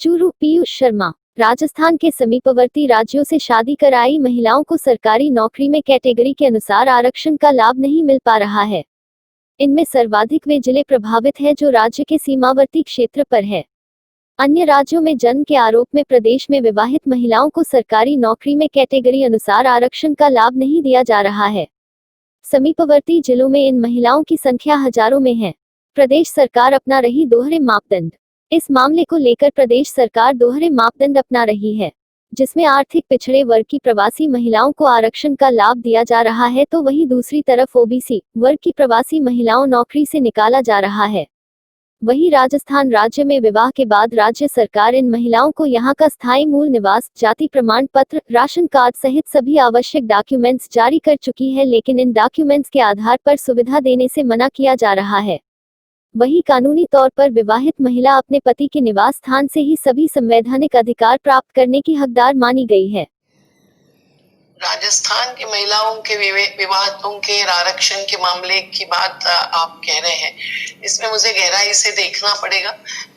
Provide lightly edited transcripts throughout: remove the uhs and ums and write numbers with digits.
चूरू पीयूष शर्मा। राजस्थान के समीपवर्ती राज्यों से शादी कराई महिलाओं को सरकारी नौकरी में कैटेगरी के अनुसार आरक्षण का लाभ नहीं मिल पा रहा है। इनमें सर्वाधिक वे जिले प्रभावित हैं जो राज्य के सीमावर्ती क्षेत्र पर है। अन्य राज्यों में जन्म के आरोप में प्रदेश में विवाहित महिलाओं को सरकारी नौकरी में कैटेगरी अनुसार आरक्षण का लाभ नहीं दिया जा रहा है। समीपवर्ती जिलों में इन महिलाओं की संख्या हजारों में है। प्रदेश सरकार अपना रही दोहरे मापदंड। इस मामले को लेकर प्रदेश सरकार दोहरे मापदंड अपना रही है, जिसमें आर्थिक पिछड़े वर्ग की प्रवासी महिलाओं को आरक्षण का लाभ दिया जा रहा है, तो वहीं दूसरी तरफ ओबीसी वर्ग की प्रवासी महिलाओं नौकरी से निकाला जा रहा है। वहीं राजस्थान राज्य में विवाह के बाद राज्य सरकार इन महिलाओं को यहां का स्थायी मूल निवास, जाति प्रमाण पत्र, राशन कार्ड सहित सभी आवश्यक डॉक्यूमेंट्स जारी कर चुकी है, लेकिन इन डॉक्यूमेंट्स के आधार पर सुविधा देने से मना किया जा रहा है। वहीं कानूनी तौर पर विवाहित महिला अपने पति के निवास स्थान से ही सभी संवैधानिक अधिकार प्राप्त करने की हकदार मानी गई है। राजस्थान की महिलाओं के विवाहितों के आरक्षण के मामले की बात आप कह रहे हैं, इसमें मुझे गहराई से देखना पड़ेगा।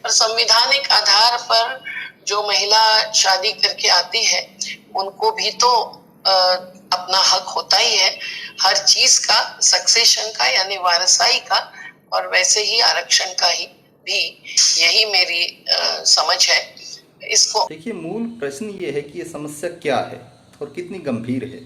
पर संवैधानिक आधार पर जो महिला शादी करके आती है उनको भी तो अपना हक होता ही है हर चीज का, सक्सेशन का यानी वारसाई का, और वैसे ही आरक्षण का ही भी यही मेरी समझ है। इसको देखिए, मूल प्रश्न ये है कि ये समस्या क्या है और कितनी गंभीर है।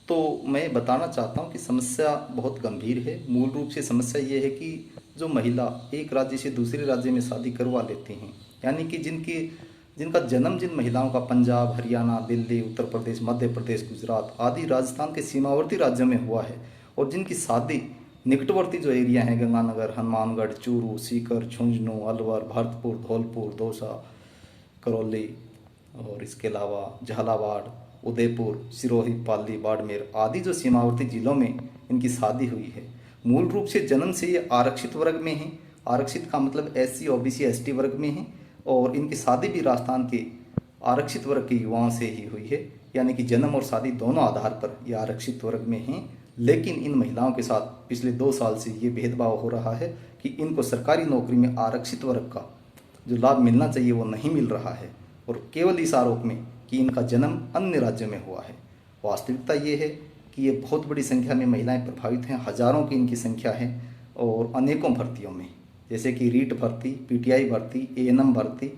तो मैं बताना चाहता हूँ कि समस्या बहुत गंभीर है। मूल रूप से समस्या ये है कि जो महिला एक राज्य से दूसरे राज्य में शादी करवा लेते हैं, यानी कि जिनका जन्म जिन महिलाओं का पंजाब, हरियाणा, दिल्ली, उत्तर प्रदेश, मध्य प्रदेश, गुजरात आदि राजस्थान के सीमावर्ती राज्यों में हुआ है, और जिनकी शादी निकटवर्ती जो एरिया हैं, गंगानगर, हनुमानगढ़, चूरू, सीकर, झुंझुनू, अलवर, भरतपुर, धौलपुर, दौसा, करौली और इसके अलावा झालावाड़, उदयपुर, सिरोही, पाली, बाड़मेर आदि जो सीमावर्ती जिलों में इनकी शादी हुई है, मूल रूप से जन्म से ये आरक्षित वर्ग में हैं। आरक्षित का मतलब एससी, ओबीसी, एसटी वर्ग में हैं, और इनकी शादी भी राजस्थान के आरक्षित वर्ग के युवाओं से ही हुई है, यानी कि जन्म और शादी दोनों आधार पर ये आरक्षित वर्ग में हैं। लेकिन इन महिलाओं के साथ पिछले 2 साल से ये भेदभाव हो रहा है कि इनको सरकारी नौकरी में आरक्षित वर्ग का जो लाभ मिलना चाहिए वो नहीं मिल रहा है, और केवल इस आरोप में कि इनका जन्म अन्य राज्यों में हुआ है। वास्तविकता ये है कि ये बहुत बड़ी संख्या में महिलाएं प्रभावित हैं, हजारों की इनकी संख्या है, और अनेकों भर्तियों में, जैसे कि रीट भर्ती, पीटीआई भर्ती, एएनएम भर्ती,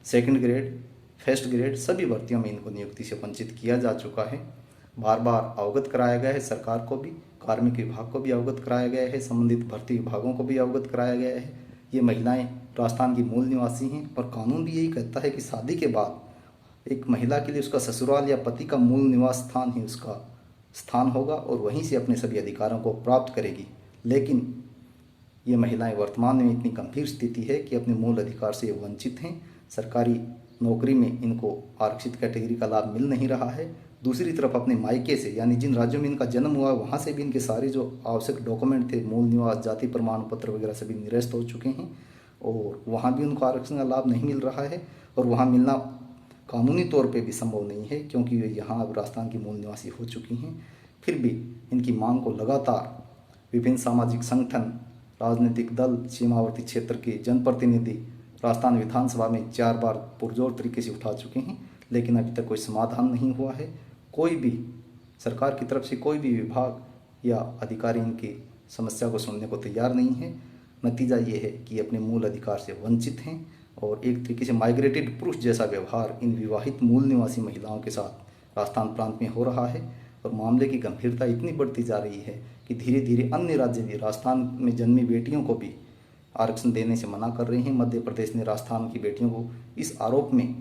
सेकंड ग्रेड, फर्स्ट ग्रेड, सभी भर्तियों में इनको नियुक्ति से वंचित किया जा चुका है। बार बार अवगत कराया गया है, सरकार को भी, कार्मिक विभाग को भी अवगत कराया गया है, संबंधित भर्ती विभागों को भी अवगत कराया गया है। ये महिलाएं राजस्थान की मूल निवासी हैं, और कानून भी यही कहता है कि शादी के बाद एक महिला के लिए उसका ससुराल या पति का मूल निवास स्थान ही उसका स्थान होगा, और वहीं से अपने सभी अधिकारों को प्राप्त करेगी। लेकिन ये महिलाएं वर्तमान में इतनी गंभीर स्थिति है कि अपने मूल अधिकार से वंचित हैं। सरकारी नौकरी में इनको आरक्षित कैटेगरी का लाभ मिल नहीं रहा है। दूसरी तरफ अपने मायके से, यानी जिन राज्यों में इनका जन्म हुआ वहाँ से भी इनके सारे जो आवश्यक डॉक्यूमेंट थे, मूल निवास, जाति प्रमाण पत्र वगैरह सभी निरस्त हो चुके हैं, और वहाँ भी उनको आरक्षण का लाभ नहीं मिल रहा है, और वहाँ मिलना कानूनी तौर पे भी संभव नहीं है, क्योंकि वे यहाँ अब राजस्थान की मूल निवासी हो चुकी हैं। फिर भी इनकी मांग को लगातार विभिन्न सामाजिक संगठन, राजनीतिक दल, सीमावर्ती क्षेत्र के जनप्रतिनिधि राजस्थान विधानसभा में 4 बार पुरजोर तरीके से उठा चुके हैं, लेकिन अभी तक कोई समाधान नहीं हुआ है। कोई भी सरकार की तरफ से कोई भी विभाग या अधिकारी इनकी समस्या को सुनने को तैयार नहीं है। नतीजा ये है कि अपने मूल अधिकार से वंचित हैं, और एक तरीके से माइग्रेटेड पुरुष जैसा व्यवहार इन विवाहित मूल निवासी महिलाओं के साथ राजस्थान प्रांत में हो रहा है। और मामले की गंभीरता इतनी बढ़ती जा रही है कि धीरे धीरे अन्य राज्य भी राजस्थान में जन्मी बेटियों को भी आरक्षण देने से मना कर रहे हैं। मध्य प्रदेश ने राजस्थान की बेटियों को इस आरोप में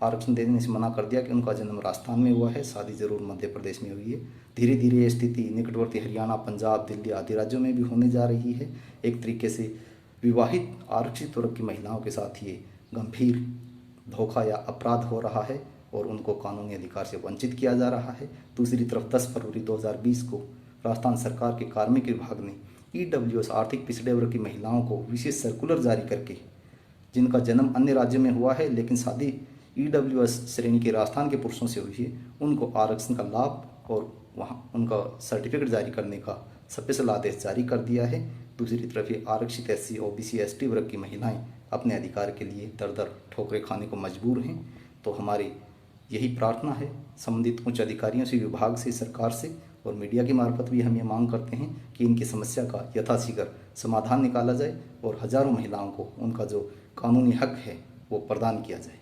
आरक्षण देने से मना कर दिया कि उनका जन्म राजस्थान में हुआ है, शादी जरूर मध्य प्रदेश में हुई है। धीरे धीरे ये स्थिति निकटवर्ती हरियाणा, पंजाब, दिल्ली आदि राज्यों में भी होने जा रही है। एक तरीके से विवाहित आरक्षित वर्ग की महिलाओं के साथ ये गंभीर धोखा या अपराध हो रहा है, और उनको कानूनी अधिकार से वंचित किया जा रहा है। दूसरी तरफ 10 फरवरी 2020 को राजस्थान सरकार के कार्मिक विभाग ने ईडब्ल्यूएस आर्थिक पिछड़े वर्ग की महिलाओं को विशेष सर्कुलर जारी करके, जिनका जन्म अन्य राज्य में हुआ है लेकिन शादी ईडब्ल्यूएस श्रेणी के राजस्थान के पुरुषों से हुई है, उनको आरक्षण का लाभ और वहाँ उनका सर्टिफिकेट जारी करने का स्पेशल आदेश जारी कर दिया है। दूसरी तरफ ये आरक्षित एससी, ओबीसी, एसटी वर्ग की महिलाएं अपने अधिकार के लिए दर दर ठोकरें खाने को मजबूर हैं। तो हमारी यही प्रार्थना है संबंधित उच्च अधिकारियों से, विभाग से, सरकार से और मीडिया के मार्फत भी हम ये मांग करते हैं कि इनकी समस्या का यथाशीघ्र समाधान निकाला जाए और हजारों महिलाओं को उनका जो कानूनी हक है वो प्रदान किया जाए।